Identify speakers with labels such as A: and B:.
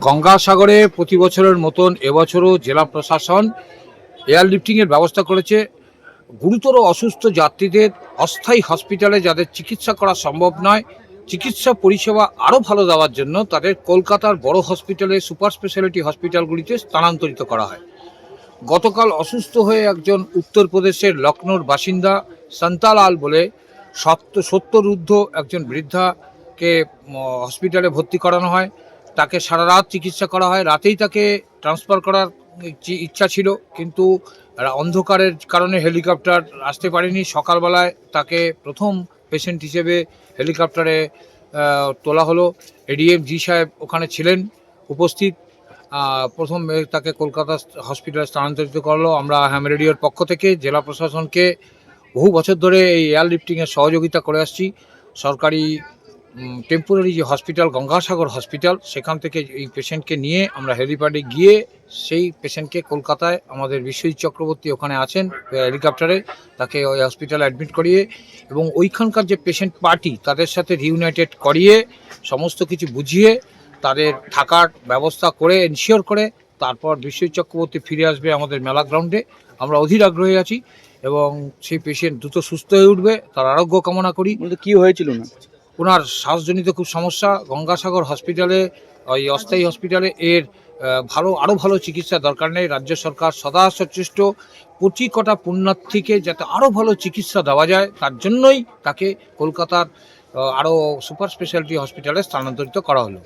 A: গঙ্গাসাগরে প্রতি বছরের মতন এবছরও জেলা প্রশাসন এয়ারলিফটিংয়ের ব্যবস্থা করেছে। গুরুতর অসুস্থ যাত্রীদের অস্থায়ী হসপিটালে যাদের চিকিৎসা করা সম্ভব নয়, চিকিৎসা পরিষেবা আরও ভালো দেওয়ার জন্য তাদের কলকাতার বড় হসপিটালে, সুপার স্পেশালিটি হসপিটালগুলিতে স্থানান্তরিত করা হয়। গতকাল অসুস্থ হয়ে একজন উত্তরপ্রদেশের লখনৌর বাসিন্দা সন্তালাল বলে 70 একজন বৃদ্ধাকে হসপিটালে ভর্তি করানো হয়। তাকে সারা রাত চিকিৎসা করা হয়। রাতেই তাকে ট্রান্সফার করার ইচ্ছা ছিল, কিন্তু অন্ধকারের কারণে হেলিকপ্টার আসতে পারেনি। সকালবেলায় তাকে প্রথম পেশেন্ট হিসেবে হেলিকপ্টারে তোলা হলো। এডিএম জি সাহেব ওখানে ছিলেন উপস্থিত। প্রথম তাকে কলকাতা হসপিটালে স্থানান্তরিত করলো। আমরা হ্যাম রেডিওর পক্ষ থেকে জেলা প্রশাসনকে বহু বছর ধরে এই এয়ারলিফটিংয়ের সহযোগিতা করে আসছি। সরকারি টেম্পোরারি যে হসপিটাল গঙ্গাসাগর হসপিটাল, সেখান থেকে এই পেশেন্টকে নিয়ে আমরা হেলিপ্যাডে গিয়ে সেই পেশেন্টকে কলকাতায় আমাদের বিশ্বজিৎ চক্রবর্তী ওখানে আছেন হেলিকপ্টারে, তাকে ওই হসপিটালে অ্যাডমিট করিয়ে এবং ওইখানকার যে পেশেন্ট পার্টি তাদের সাথে রিউনাইটেড করিয়ে সমস্ত কিছু বুঝিয়ে তাদের থাকার ব্যবস্থা করে এনশিওর করে তারপর বিশ্বজিৎ চক্রবর্তী ফিরে আসবে আমাদের মেলা গ্রাউন্ডে। আমরা অধীর আগ্রহী আছি এবং সেই পেশেন্ট দ্রুত সুস্থ হয়ে উঠবে, তার আরোগ্য কামনা করি।
B: কি হয়েছিল না?
A: ওনার শ্বাসজনিত খুব সমস্যা। গঙ্গাসাগর হসপিটালে, ওই অস্থায়ী হসপিটালে এর আরও ভালো চিকিৎসা দরকার নেই। রাজ্য সরকার সদা সচেষ্ট প্রতি কটা পুণ্যার্থীকে যাতে আরও ভালো চিকিৎসা দেওয়া যায়, তার জন্যই তাকে কলকাতার আরও সুপার স্পেশালিটি হসপিটালে স্থানান্তরিত করা হলো।